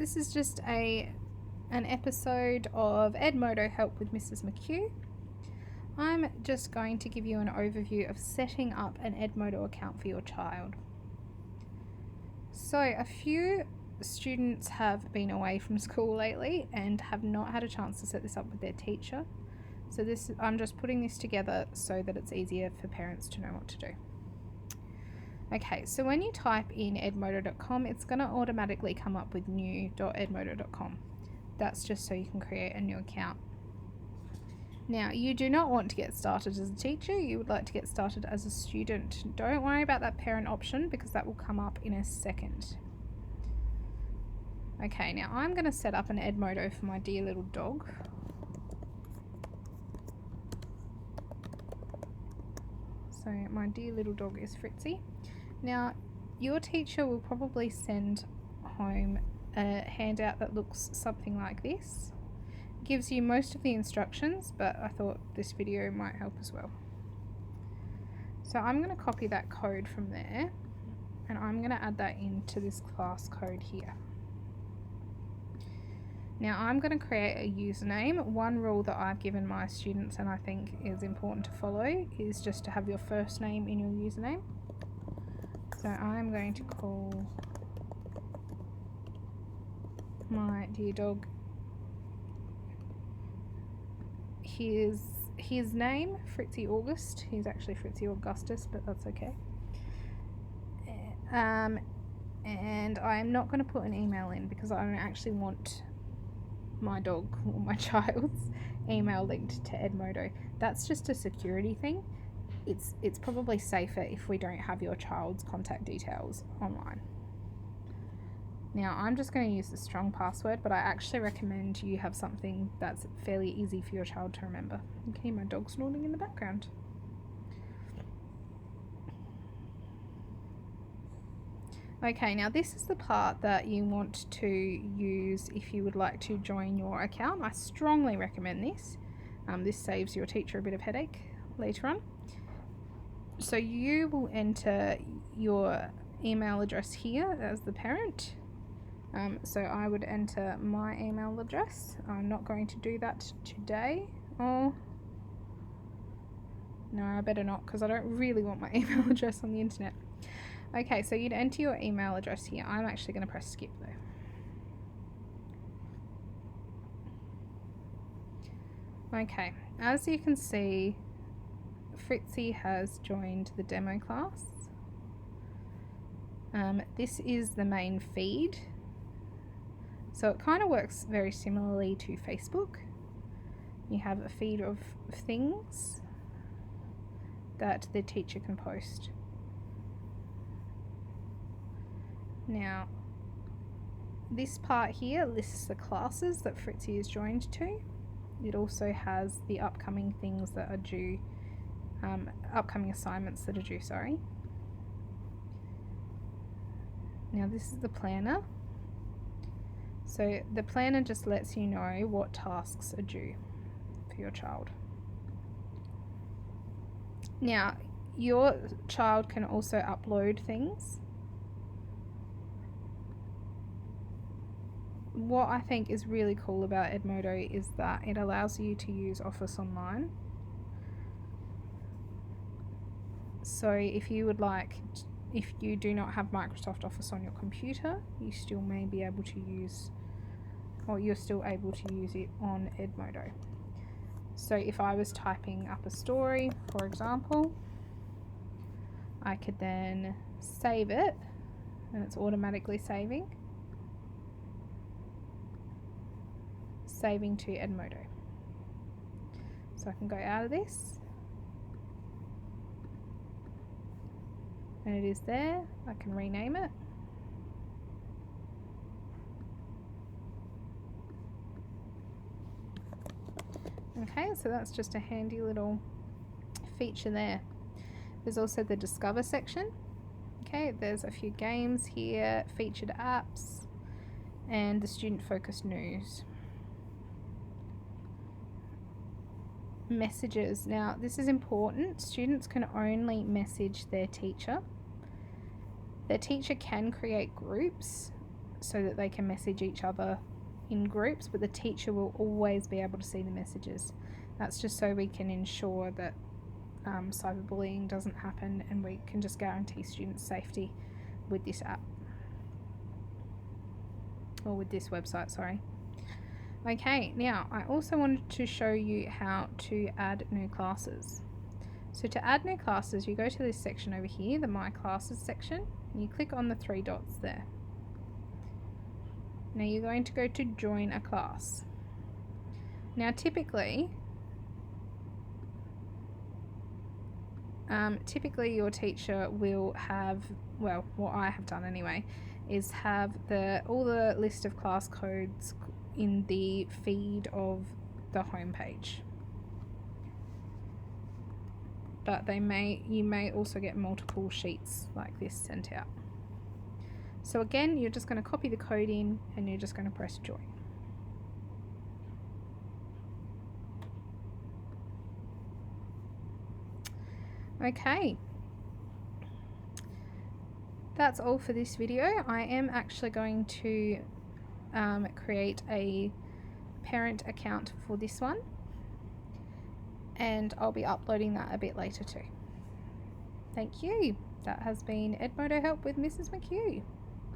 This is just an episode of Edmodo Help with Mrs. McHugh. I'm just going to give you an overview of setting up an Edmodo account for your child. So a few students have been away from school lately and have not had a chance to set this up with their teacher. So I'm just putting this together so that it's easier for parents to know what to do. Okay, so when you type in edmodo.com, it's going to automatically come up with new.edmodo.com. That's just so you can create a new account. Now, you do not want to get started as a teacher. You would like to get started as a student. Don't worry about that parent option because that will come up in a second. Okay, now I'm going to set up an Edmodo for my dear little dog. So my dear little dog is Fritzy. Now, your teacher will probably send home a handout that looks something like this. It gives you most of the instructions, but I thought this video might help as well. So I'm going to copy that code from there, and I'm going to add that into this class code here. Now I'm going to create a username. One rule that I've given my students and I think is important to follow is just to have your first name in your username. So I'm going to call my dear dog his name, Fritzy August. He's actually Fritzy Augustus, but that's okay. And I'm not going to put an email in because I don't actually want my dog or my child's email linked to Edmodo. That's just a security thing. It's probably safer if we don't have your child's contact details online. Now I'm just going to use the strong password, but I actually recommend you have something that's fairly easy for your child to remember. You can hear my dog snoring in the background. Okay, now this is the part that you want to use if you would like to join your account. I strongly recommend this. This saves your teacher a bit of headache later on. So you will enter your email address here as the parent. So I would enter my email address. I'm not going to do that today. Oh, no, I better not because I don't really want my email address on the internet. Okay, so you'd enter your email address here. I'm actually going to press skip though. Okay, as you can see, Fritzy has joined the demo class. This is the main feed. So it kind of works very similarly to Facebook. You have a feed of things that the teacher can post. Now, this part here lists the classes that Fritzy is joined to. It also has the upcoming things that are due, upcoming assignments that are due, sorry. Now this is the planner. So the planner just lets you know what tasks are due for your child. Now, your child can also upload things. What I think is really cool about Edmodo is that it allows you to use Office Online. So if you do not have Microsoft Office on your computer, you still may be able to use, or you're still able to use it on Edmodo. So if I was typing up a story, for example, I could then save it, and it's automatically saving to Edmodo. So I can go out of this, and it is there. I can rename it. Okay, so that's just a handy little feature there. There's also the Discover section. Okay, there's a few games here, featured apps, and the student focused news. Messages. Now this is important. Students can only message their teacher. Their teacher can create groups so that they can message each other in groups, but the teacher will always be able to see the messages. That's just so we can ensure that cyberbullying doesn't happen, and we can just guarantee students' safety with this app, or with this website, sorry. Okay, now I also wanted to show you how to add new classes. So to add new classes, you go to this section over here, the My Classes section, and you click on the 3 dots there. Now you're going to go to Join a Class. Now typically your teacher will have, well, what I have done anyway, is have all the list of class codes in the feed of the home page. But you may also get multiple sheets like this sent out. So again, you're just going to copy the code in and you're just going to press join. Okay, that's all for this video. I am actually going to create a parent account for this one, and I'll be uploading that a bit later too. Thank you. That has been Edmodo Help with Mrs. McHugh.